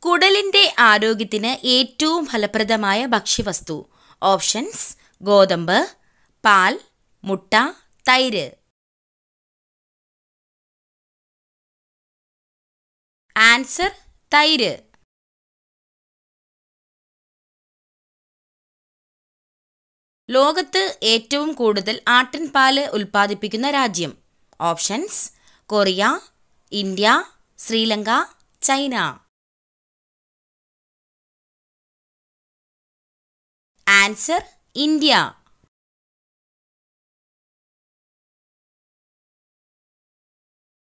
കുടലിന്റെ ആരോഗ്യത്തിന് ഏറ്റവും ഫലപ്രദമായ ഭക്ഷ്യവസ്തു. ഓപ്ഷൻസ്: ഗോതമ്പ്, പാൽ, മുട്ട, തൈര്. ആൻസർ: തൈര്. ലോകത്ത് ഏറ്റവും കൂടുതൽ ആട്ടിൻപാല് ഉൽപ്പാദിപ്പിക്കുന്ന രാജ്യം. Options: Korea, India, Sri Lanka, China. Answer: India.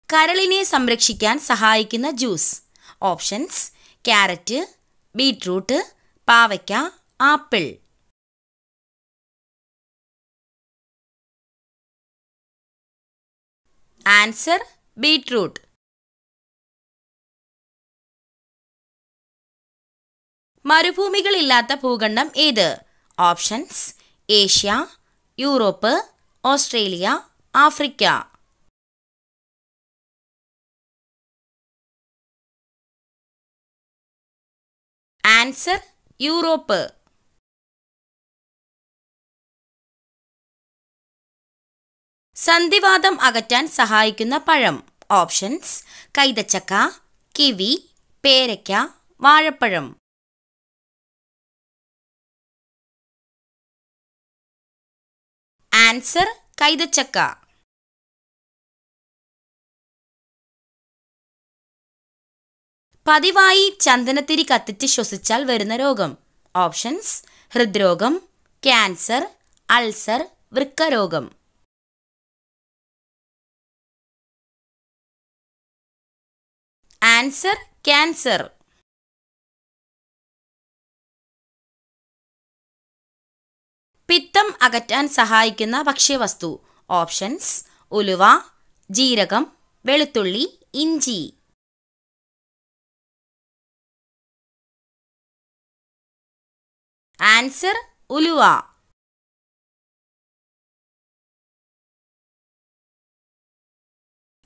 കരളിനെ സംരക്ഷിക്കാൻ സഹായിക്കുന്ന ജ്യൂസ്. ഓപ്ഷൻസ്: ക്യാരറ്റ്, ബീറ്റ്റൂട്ട്, പാവയ്ക്ക, ആപ്പിൾ. Answer: beetroot. മരുഭൂമികളില്ലാത്ത ഭൂഖണ്ഡം ഏത്? Options: Asia, Europe, Australia, Africa. Answer: Europe. സന്ധിവാതം അകറ്റാൻ സഹായിക്കുന്ന പഴം. ഓപ്ഷൻസ്: കൈതച്ചക്ക, കിവി, പേരയ്ക്ക, വാഴപ്പഴം. ആൻസർ: കൈതച്ചക്ക. പതിവായി ചന്ദനത്തിരി കത്തിച്ച് ശ്വസിച്ചാൽ വരുന്ന രോഗം. ഓപ്ഷൻസ്: ഹൃദ്രോഗം, ക്യാൻസർ, അൾസർ, വൃക്കരോഗം. Answer: cancer. പിത്തം അകറ്റാൻ സഹായിക്കുന്ന ഭക്ഷ്യവസ്തു. ഓപ്ഷൻസ്: ഉലുവ, ജീരകം, വെളുത്തുള്ളി, ഇഞ്ചി. ആൻസർ: ഉലുവ.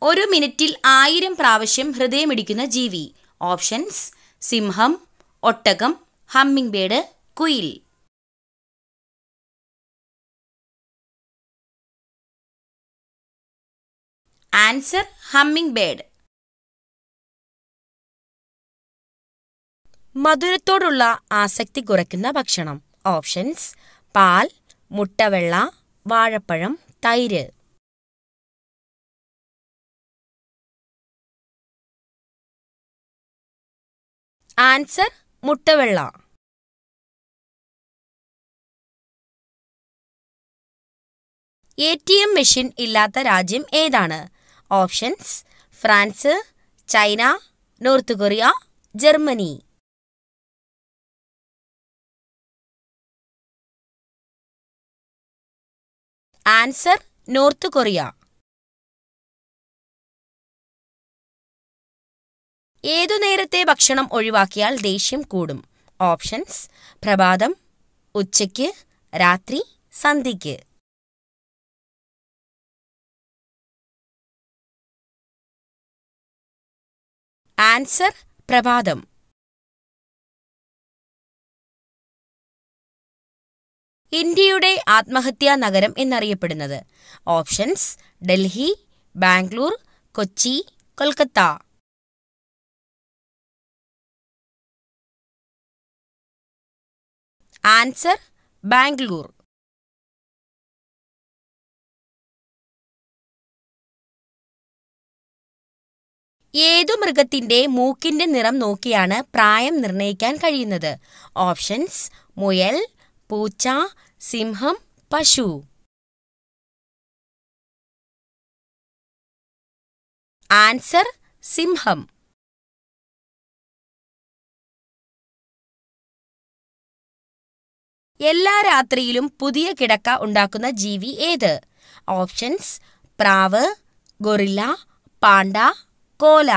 ഒരു മിനിറ്റിൽ 1000 പ്രാവശ്യം ഹൃദയമിടിക്കുന്ന ജീവി. ഓപ്ഷൻസ്: സിംഹം, ഒട്ടകം, ഹമ്മിങ് ബേർഡ്, കുയിൽ. Answer: hummingbird. മധുരത്തോടുള്ള ആസക്തി കുറയ്ക്കുന്ന ഭക്ഷണം. ഓപ്ഷൻസ്: പാൽ, മുട്ടവെള്ള, വാഴപ്പഴം, തൈര്. ആൻസർ: മുട്ടവെള്ള. ATM മെഷീൻ ഇല്ലാത്ത രാജ്യം ഏതാണ്? Options: France, China, north Korea, Germany. Answer: north Korea. ഏതു നേരത്തെ ഭക്ഷണം ഒഴിവാക്കിയാൽ ദേഷ്യം കൂടും? ഓപ്ഷൻസ്: പ്രഭാതം, ഉച്ചയ്ക്ക്, രാത്രി, സന്ധ്യയ്ക്ക്. ആൻസർ: പ്രഭാതം. ഇന്ത്യയുടെ ആത്മഹത്യാ നഗരം എന്നറിയപ്പെടുന്നത്. ഓപ്ഷൻസ്: ഡൽഹി, ബാംഗ്ലൂർ, കൊച്ചി, കൊൽക്കത്ത. ആൻസർ: ബാംഗ്ലൂർ. ഏതു മൃഗത്തിന്റെ മൂക്കിന്റെ നിറം നോക്കിയാണ് പ്രായം നിർണ്ണയിക്കാൻ കഴിയുന്നത്? ഓപ്ഷൻസ്: മുയൽ, പൂച്ച, സിംഹം, പശു. ആൻസർ: സിംഹം. എല്ലാ രാത്രിയിലും പുതിയ കിടക്ക ഉണ്ടാക്കുന്ന ജീവി ഏത്? ഓപ്ഷൻസ്: പ്രാവ്, ഗൊറില്ല, പാണ്ട, കോല.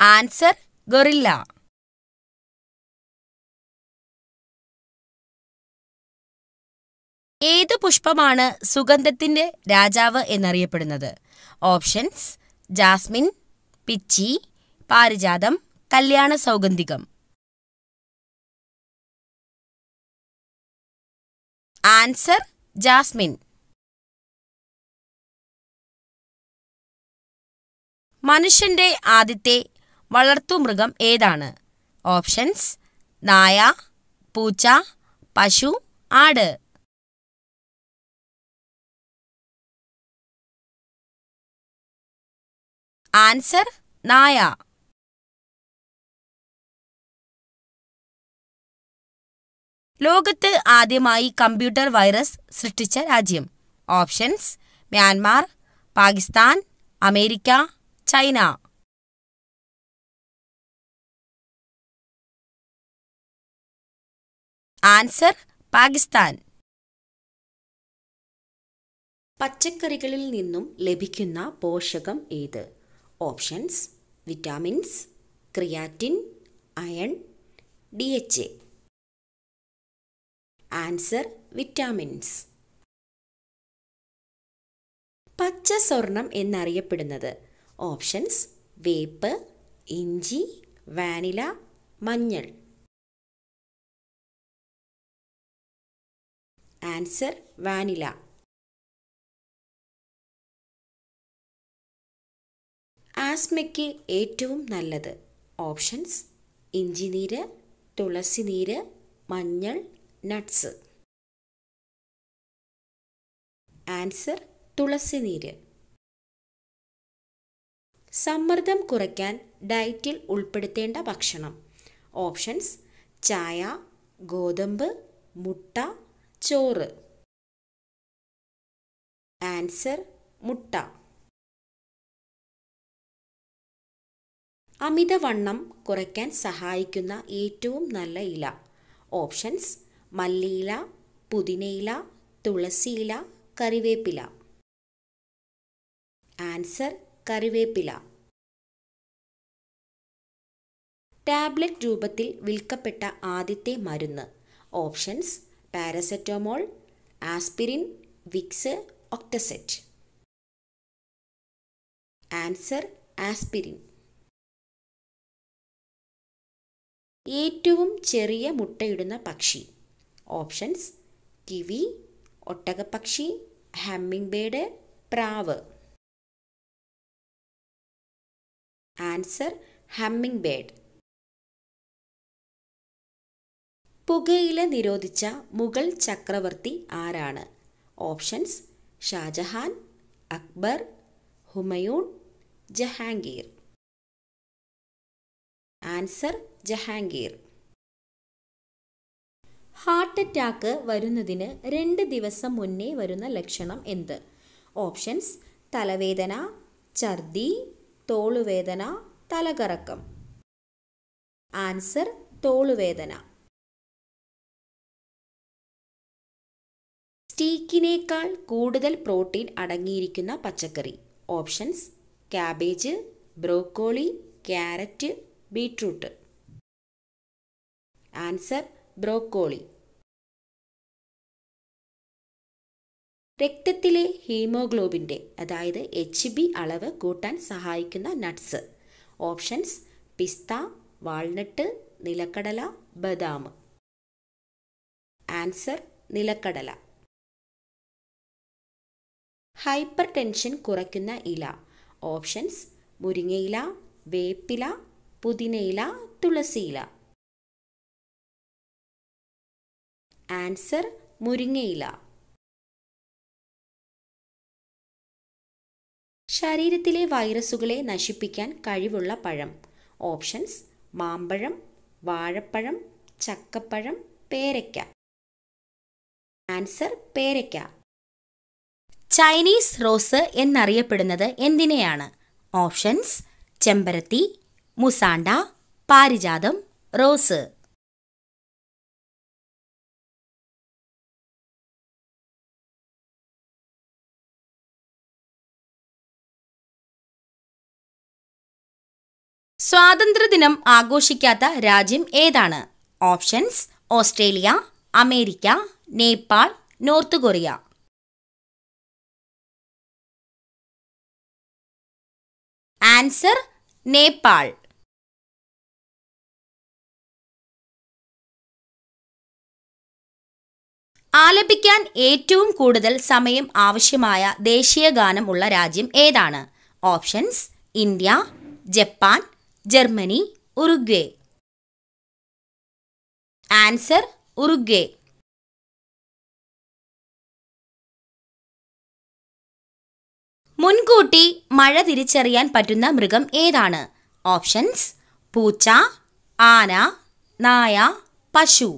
Answer: guerrilla. ഏത് പുഷ്പമാണ് സുഗന്ധത്തിന്റെ രാജാവ് എന്നറിയപ്പെടുന്നത്? ഓപ്ഷൻസ്: ജാസ്മിൻ, പിച്ചി, പാരിജാതം, കല്യാണ സൗഗന്ധികം. Answer: Jasmine. മനുഷ്യന്റെ ആദ്യത്തെ വളർത്തുമൃഗം ഏതാണ്? ഓപ്ഷൻസ്: നായ, പൂച്ച, പശു, ആട്. ആൻസർ: നായ. ലോകത്ത് ആദ്യമായി കമ്പ്യൂട്ടർ വൈറസ് സൃഷ്ടിച്ച രാജ്യം? Options: Myanmar, Pakistan, America, China. Answer: Pakistan. പച്ചക്കറികളിൽ നിന്നും ലഭിക്കുന്ന പോഷകം ഏത്? Options: vitamins, creatine, iron, DHA. Answer: vitamins. പച്ച സ്വർണം എന്നറിയപ്പെടുന്നത്? ഓപ്ഷൻസ്: വേപ്പ്, ഇഞ്ചി, വാനില, മഞ്ഞൾ. Answer: vanilla. ആസ്മയ്ക്ക് ഏറ്റവും നല്ലത്? ഓപ്ഷൻസ്: ഇഞ്ചിനീര്, തുളസിനീര്, മഞ്ഞൾ, നട്ട്സ്. ആൻസർ: തുളസിനീര്. സമ്മർദ്ദം കുറയ്ക്കാൻ ഡയറ്റിൽ ഉൾപ്പെടുത്തേണ്ട ഭക്ഷണം? ഓപ്ഷൻസ്: ചായ, ഗോതമ്പ്, മുട്ട, ചോറ്. ആൻസർ: മുട്ട. അമിതവണ്ണം കുറയ്ക്കാൻ സഹായിക്കുന്ന ഏറ്റവും നല്ല ഇല? ഓപ്ഷൻസ്: മല്ലിയില, പുതിനയില, തുളസിയില, കറിവേപ്പില. ആൻസർ: കറിവേപ്പില. ടാബ്ലറ്റ് രൂപത്തിൽ വിൽക്കപ്പെട്ട ആദ്യത്തെ മരുന്ന്? ഓപ്ഷൻസ്: പാരസെറ്റമോൾ, ആസ്പിരിൻ, വിക്സ്, ഒക്ടസെറ്റ്. Answer: aspirin. ഏറ്റവും ചെറിയ മുട്ടയിടുന്ന പക്ഷി? ഓപ്ഷൻസ്: കിവി, ഒട്ടകപ്പക്ഷി, ഹമ്മിങ് ബേർഡ്, പ്രാവ്. Answer: hummingbird. പുകയില നിരോധിച്ച മുഗൾ ചക്രവർത്തി ആരാണ്? Options: Shah Jahan, Akbar, Humayun, Jahangir. Answer: Jahangir. Heart attack വരുന്നതിന് 2 ദിവസം മുന്നേ വരുന്ന ലക്ഷണം എന്ത്? ഓപ്ഷൻസ്: തലവേദന, ഛർദി, തോളുവേദന, തലകറക്കം. ആൻസർ: തോളുവേദന. സ്റ്റീക്കിനേക്കാൾ കൂടുതൽ പ്രോട്ടീൻ അടങ്ങിയിരിക്കുന്ന പച്ചക്കറി? Options: cabbage, broccoli, carrot, beetroot. Answer: broccoli. രക്തത്തിലെ ഹീമോഗ്ലോബിൻ്റെ അതായത് HB അളവ് കൂട്ടാൻ സഹായിക്കുന്ന നട്ട്സ്? ഓപ്ഷൻസ്: പിസ്ത, വാൾനട്ട്, നിലക്കടല, ബദാം. ആൻസർ: നിലക്കടല. ഹൈപ്പർ ടെൻഷൻ കുറയ്ക്കുന്ന ഇല? ഓപ്ഷൻസ്: മുരിങ്ങയില, വേപ്പില, പുതിനയില, തുളസിയില. ആൻസർ: മുരിങ്ങയില. ശരീരത്തിലെ വൈറസുകളെ നശിപ്പിക്കാൻ കഴിവുള്ള പഴം? ഓപ്ഷൻസ്: മാമ്പഴം, വാഴപ്പഴം, ചക്കപ്പഴം, പേരയ്ക്ക. ആൻസർ: പേരയ്ക്ക. ചൈനീസ് റോസ് എന്നറിയപ്പെടുന്നത് എന്തിനെയാണ്? ഓപ്ഷൻസ്: ചെമ്പരത്തി, മുസാണ്ട, പാരിജാതം, റോസ്. സ്വാതന്ത്ര്യദിനം ആഘോഷിക്കാത്ത രാജ്യം ഏതാണ്? Options: Australia, America, Nepal, North Korea. Answer Nepal. ആലപിക്കാൻ ഏറ്റവും കൂടുതൽ സമയം ആവശ്യമായ ദേശീയ ഗാനം ഉള്ള രാജ്യം ഏതാണ്? Options: India, Japan, Germany, Uruguay. Answer Uruguay. മുൻകൂട്ടി മഴ തിരിച്ചറിയാൻ പറ്റുന്ന മൃഗം ഏതാണ്? ഓപ്ഷൻസ്: പൂച്ച, ആന, നായ, പശു.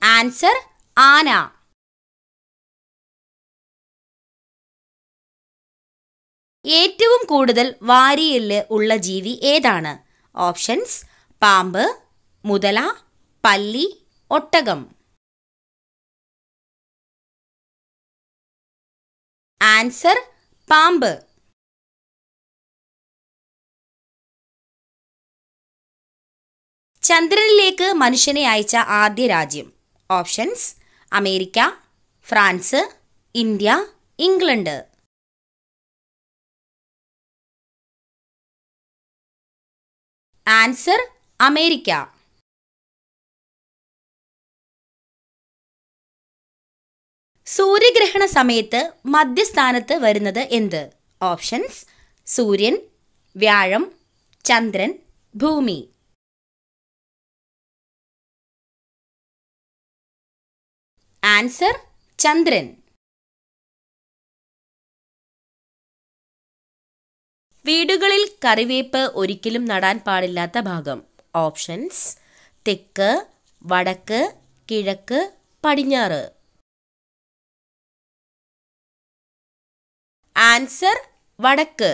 ആൻസർ ആന. ഏറ്റവും കൂടുതൽ വാരിയെല്ല് ഉള്ള ജീവി ഏതാണ്? ഓപ്ഷൻസ്: പാമ്പ്, മുതല, പല്ലി, ഒട്ടകം. ആൻസർ പാമ്പ്. ചന്ദ്രനിലേക്ക് മനുഷ്യനെ അയച്ച ആദ്യ രാജ്യം? Options: America, France, India, England. Answer America. സൂര്യഗ്രഹണ സമയത്ത് മധ്യസ്ഥാനത്ത് വരുന്നത് എന്ത്? ഓപ്ഷൻസ്: സൂര്യൻ, വ്യാഴം, ചന്ദ്രൻ, ഭൂമി. ആൻസർ ചന്ദ്രൻ. വീടുകളിൽ കറിവേപ്പ് ഒരിക്കലും നടാൻ പാടില്ലാത്ത ഭാഗം? ഓപ്ഷൻസ്: തെക്ക്, വടക്ക്, കിഴക്ക്, പടിഞ്ഞാറ്. ആൻസർ വടക്ക്.